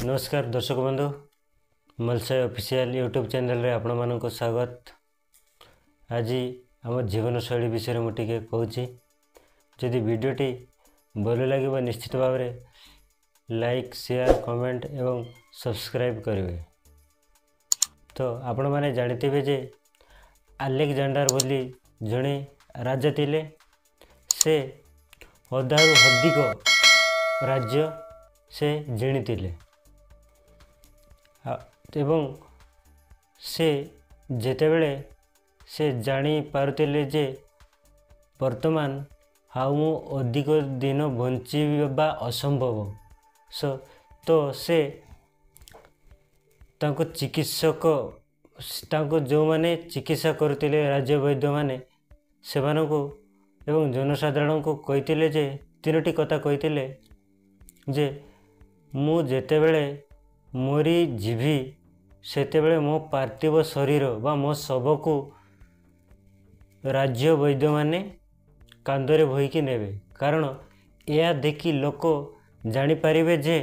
नमस्कार दर्शक बंधु मलसाई ऑफिशियल यूट्यूब चैनल रे आपण मानको स्वागत। आज आम जीवन शैली विषय में टिके कहूँ। जदि वीडियोटी भल लगे निश्चित भाव में लाइक शेयर कमेंट एवं सब्सक्राइब करेंगे। तो आपण माने जानते जे अलेक्जेंडर बोली जड़े राजा थिले। से अधारू अधिक राज्य से जिणीथिले एवं से जेतेबेले से जानी पारुथिले जे वर्तमान मु अधिक दिन बंचीबा असंभव। तो से तांको चिकित्सक तांको जो माने चिकित्सा करथिले राज्य वैद्य माने सेमानकु एवं जनसाधारण को कहिथिले जे तीनोटी कथा कहिथिले जे मु जेतेबेले मोरी जीवी सेतेबेले मो पार्थिव शरीर बा मो शव को राज्य वैद्य माने कांदरे भईकी नेबे। कारण या देखी लोक जानी पारिबे जे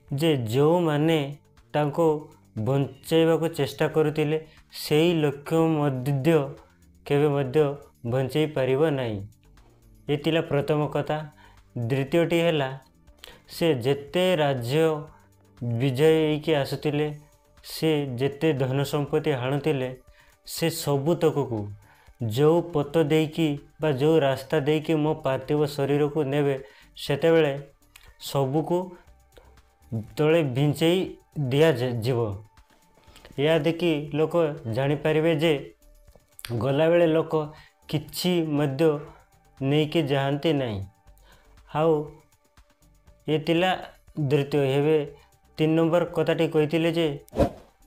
जे जो माने तांको बंचाइबा को चेष्टा करुथिले सेही लक्ष्य मध्य केबे मध्य बंचाई पारिबो नाही। ये तिला प्रथम कथा। द्वितीयटी हैला से जेते राज्य विजय की आसुतिले से जेते धन संपत्ति हाणुतिले से सबुतक को जो पथ देकी बा जो रास्ता देकी मो पार्थिव शरीर को नेबे सेतेबेले सबुको तले भिंचई दिया जीव। या देखी लोक जानी पारिबे जे गला बेले लोक किछि मध्य नहीं के जाहांती नहीं। हाउ ये तिला द्वितीय हेबे। 3 नंबर कथाटी कहिथिले जे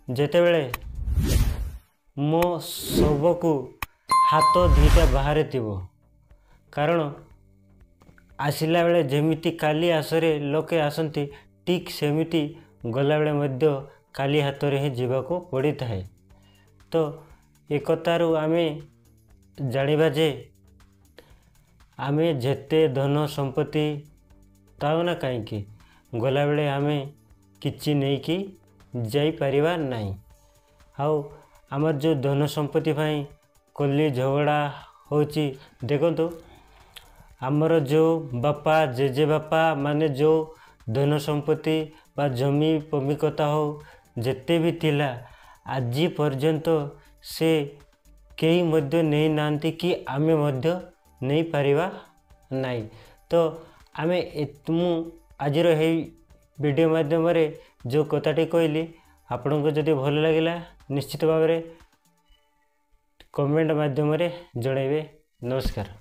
जेतेबेले मो शव को हाथ दुईटा बाहर थिबो। कारण आसिला बेले जेमिति काली आसरे लोके आसंती ठीक सेमिति गला बेले मध्य काली हाथ रे ही जीवाको पड़ी थाए। तो एक कथारू आमे जानिबा जे आमे जेते धन संपत्ति ताऊ ना कहीं गला बेले आमे किछि नहीं कि जाई परिवा नहीं। हाउ आमर जो धन संपत्ति भाई कली झगड़ा होची देखो आमर जो बापा जेजे बापा माने जो धन संपत्ति बा जमी पमिकता हो जेते भी थिला आज पर्यंत से कई मध्य नहीं नांती कि आमे मध्य नहीं पारिबा नहीं। तो आमे मु आज वीडियो माध्यम रे जो कथाटी कहली आपन को जदि भल लगिला निश्चित भाव में कमेंट माध्यम रे जणाइबे। नमस्कार।